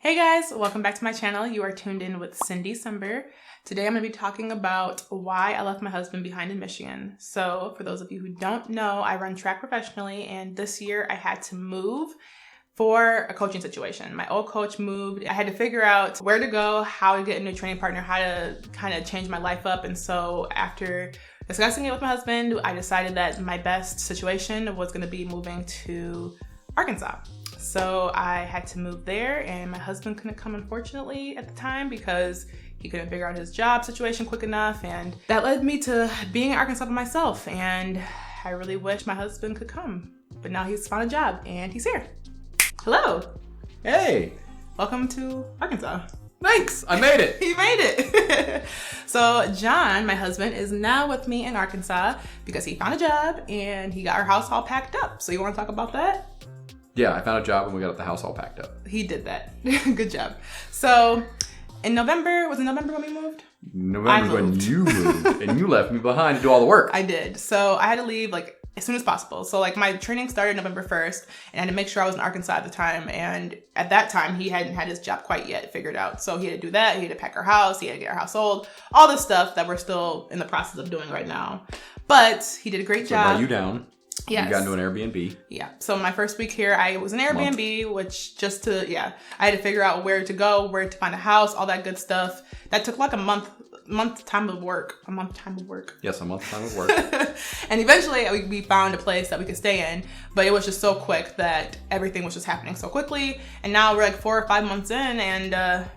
Hey guys, welcome back to my channel. You are tuned in with Cindy Sumber. Today I'm going to be talking about why I left my husband behind in Michigan. So for those of you who don't know, I run track professionally, and this year I had to move for a coaching situation. My old coach moved. I had to figure out where to go, how to get a new training partner, how to kind of change my life up. And so after discussing it with my husband, I decided that my best situation was going to be moving to Arkansas. So I had to move there, and my husband couldn't come, unfortunately, at the time because he couldn't figure out his job situation quick enough. And that led me to being in Arkansas by myself. And I really wish my husband could come, but now he's found a job and he's here. Hello. Hey. Welcome to Arkansas. Thanks. I made it. He made it. So John, my husband, is now with me in Arkansas because he found a job and he got our house all packed up. So you want to talk about that? Yeah, I found a job and we got the house all packed up. He did that. Good job. So in November, was it November when we moved? November's when you moved and you left me behind to do all the work. I did. So I had to leave as soon as possible. So my training started November 1st, and I had to make sure I was in Arkansas at the time. And at that time, he hadn't had his job quite yet figured out. So he had to do that. He had to pack our house. He had to get our house sold. All this stuff that we're still in the process of doing right now. But he did a great job. Brought you down. Yes. You got into an Airbnb. Yeah. So my first week here, I was in Airbnb, which I had to figure out where to go, where to find a house, all that good stuff. That took like a month time of work. Yes, a month time of work. And eventually we found a place that we could stay in, but it was just so quick that everything was just happening so quickly. And now we're 4 or 5 months in, and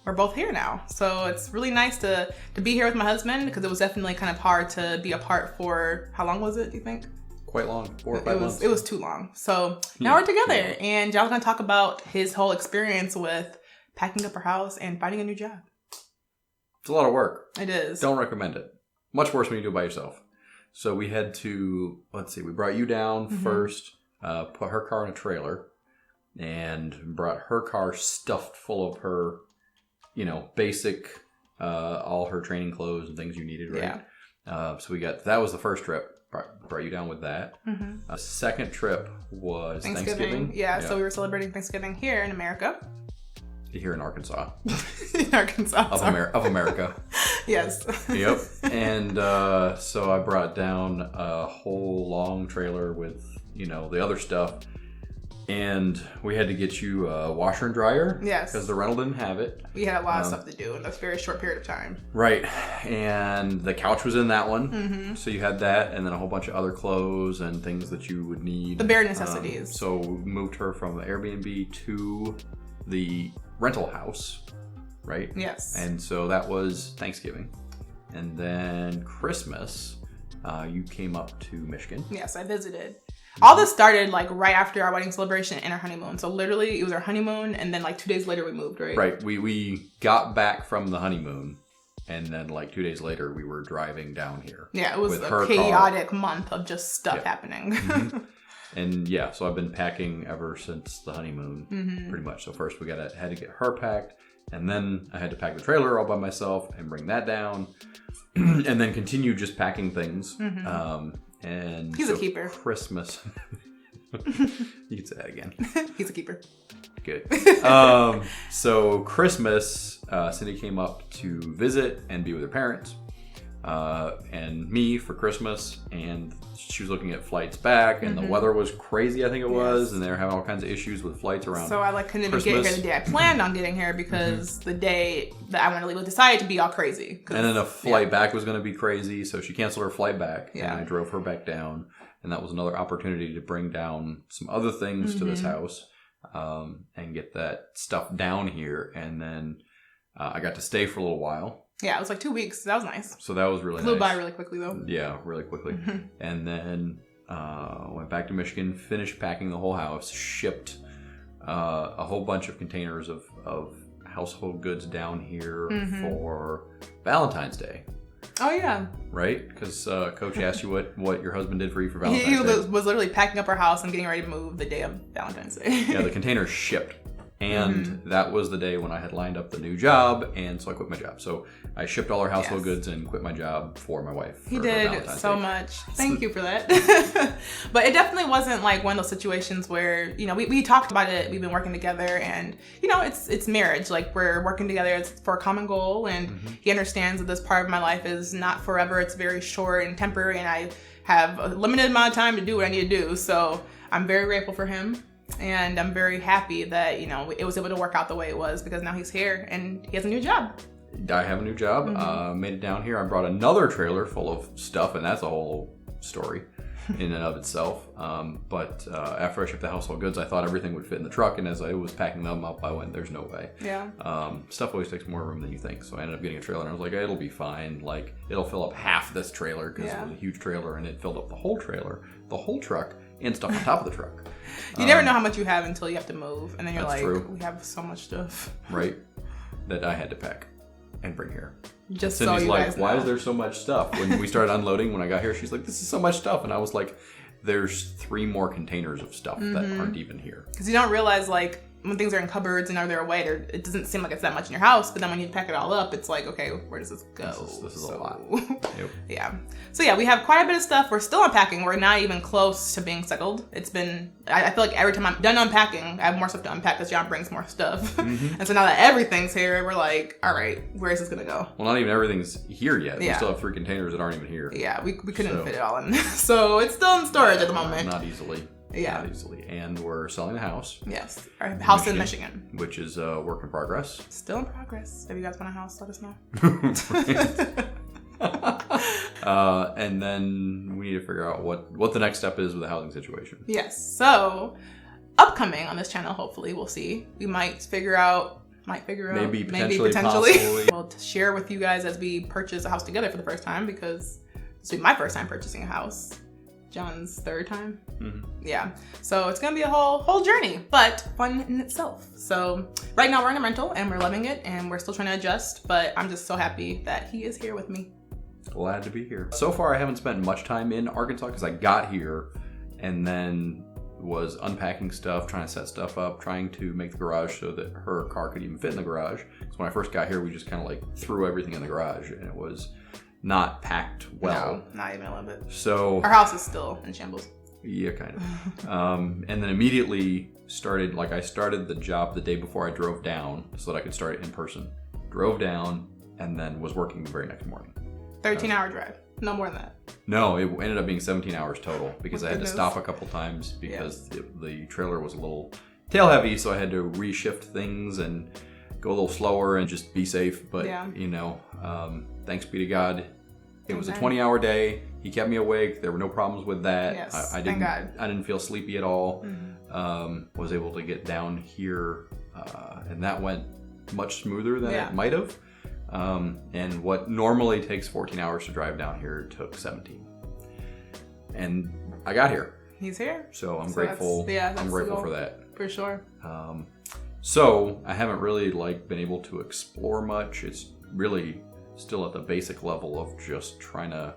we're both here now. So it's really nice to be here with my husband, because it was definitely kind of hard to be apart for, how long was it, do you think? Quite long, 4 or 5 months. It was too long. So now we're together, and y'all gonna talk about his whole experience with packing up our house and finding a new job. It's a lot of work. It is. Don't recommend it. Much worse when you do it by yourself. So we had to, we brought you down first, put her car in a trailer, and brought her car stuffed full of her, basic, all her training clothes and things you needed, right? Yeah. So that was the first trip. Brought you down with that. Mm-hmm. Second trip was Thanksgiving. Yeah, so we were celebrating Thanksgiving here in America. Here in Arkansas. In Arkansas. Of America. Yes. Yep. And so I brought down a whole long trailer with, the other stuff. And we had to get you a washer and dryer. Yes. Because the rental didn't have it. We had a lot of stuff to do in a very short period of time. Right. And the couch was in that one. Mm-hmm. So you had that, and then a whole bunch of other clothes and things that you would need. The bare necessities. So we moved her from the Airbnb to the rental house, right? Yes. And so that was Thanksgiving. And then Christmas, you came up to Michigan. Yes, I visited. All this started right after our wedding celebration and our honeymoon. So literally it was our honeymoon, and then 2 days later we moved, right? Right. We got back from the honeymoon, and then 2 days later we were driving down here. Yeah, it was a chaotic month of just stuff happening. Mm-hmm. And so I've been packing ever since the honeymoon, pretty much. So first had to get her packed, and then I had to pack the trailer all by myself and bring that down, and then continue just packing things. And he's a keeper. Christmas. You can say that again. He's a keeper. Good. So Christmas, Cindy came up to visit and be with her parents, and me for Christmas, and she was looking at flights back, and the weather was crazy, I think it was, and they were having all kinds of issues with flights around. So I couldn't even get here the day I planned on getting here, because the day that I wanted to leave was decided to be all crazy. And then the flight back was going to be crazy, so she canceled her flight back, and I drove her back down, and that was another opportunity to bring down some other things to this house, and get that stuff down here, and then I got to stay for a little while. Yeah, it was 2 weeks. That was nice. So that was really nice. Flew by really quickly, though. Yeah, really quickly. And then went back to Michigan, finished packing the whole house, shipped a whole bunch of containers of household goods down here for Valentine's Day. Oh, yeah. Right? Because Coach asked you what your husband did for you for Valentine's Day. He was literally packing up our house and getting ready to move the day of Valentine's Day. Yeah, the containers shipped. And that was the day when I had lined up the new job, and so I quit my job. So I shipped all our household goods and quit my job for my wife. He did so much. Thank you for that. But it definitely wasn't like one of those situations where, you know, we talked about it. We've been working together, and, you know, it's marriage. Like, we're working together. It's for a common goal, and he understands that this part of my life is not forever. It's very short and temporary, and I have a limited amount of time to do what I need to do. So I'm very grateful for him. And I'm very happy that, you know, it was able to work out the way it was, because now he's here and he has a new job. I have a new job. Made it down here. I brought another trailer full of stuff, and that's a whole story in and of itself. But after I shipped the household goods, I thought everything would fit in the truck, and as I was packing them up, I went, there's no way. Yeah. Stuff always takes more room than you think. So I ended up getting a trailer, and I was like, it'll be fine. Like, it'll fill up half this trailer, because it was a huge trailer, and it filled up the whole trailer, the whole truck, and stuff on top of the truck. You never know how much you have until you have to move, and then you're like, true. We have so much stuff. Right? That I had to pack and bring here. Just Cindy's so you like, guys why know. is there so much stuff? When we started unloading, when I got here, she's like, this is so much stuff. And I was like, there's 3 more containers of stuff that aren't even here. Because you don't realize, like, when things are in cupboards and are there away, it doesn't seem like it's that much in your house. But then when you pack it all up, it's like, okay, where does this go? This is a lot. Yep. Yeah. So yeah, we have quite a bit of stuff. We're still unpacking. We're not even close to being settled. It's been, I feel like every time I'm done unpacking, I have more stuff to unpack because John brings more stuff. And so now that everything's here, we're like, all right, where is this going to go? Well, not even everything's here yet. We Yeah. still have 3 containers that aren't even here. Yeah, we couldn't fit it all in. So it's still in storage at the moment. Not easily. Yeah. Not easily. And we're selling the house. Yes. Our house in Michigan. Which is a work in progress. Still in progress. If you guys want a house, let us know. And then we need to figure out what the next step is with the housing situation. Yes. So upcoming on this channel, hopefully, we'll see. We might figure out, maybe potentially. Possibly. We'll share with you guys as we purchase a house together for the first time, because this will be my first time purchasing a house. John's 3rd time. Yeah. So it's gonna be a whole journey, but fun in itself. So right now we're in a rental and we're loving it, and we're still trying to adjust, but I'm just so happy that he is here with me. Glad to be here. So far, I haven't spent much time in Arkansas because I got here and then was unpacking stuff, trying to set stuff up, trying to make the garage so that her car could even fit in the garage. So when I first got here, we just kind of like threw everything in the garage, and it was not packed well. No, not even a little bit. So our house is still in shambles. Yeah, kind of. And then immediately started, like, I started the job the day before I drove down so that I could start it in person. Drove down and then was working the very next morning. 13-hour drive. No more than that. No, it ended up being 17 hours total because I had to Goodness. stop a couple times because the trailer was a little tail heavy, so I had to reshift things and go a little slower and just be safe. But, you know, thanks be to God, it was a 20-hour day. He kept me awake. There were no problems with that. Yes, I thank God. I didn't feel sleepy at all. Was able to get down here, and that went much smoother than it might have. And what normally takes 14 hours to drive down here took 17. And I got here. He's here. So I'm grateful. I'm grateful for that. For sure. So I haven't really been able to explore much. It's really still at the basic level of just trying to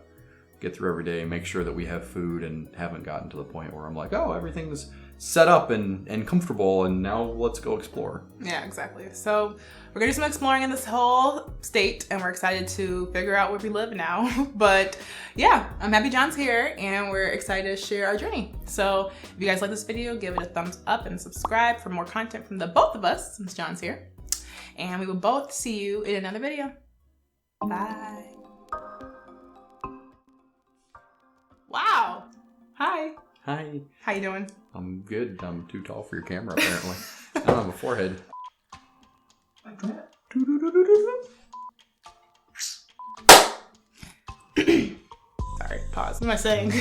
get through every day, make sure that we have food, and haven't gotten to the point where I'm like, oh, everything's set up and comfortable, and now let's go explore. Yeah, exactly. So we're gonna do some exploring in this whole state, and we're excited to figure out where we live now. But yeah, I'm happy John's here, and we're excited to share our journey. So if you guys like this video, give it a thumbs up and subscribe for more content from the both of us, since John's here. And we will both see you in another video. Bye. Wow. Hi. Hi. How you doing? I'm good. I'm too tall for your camera, apparently. I don't have a forehead. Sorry, pause. What am I saying?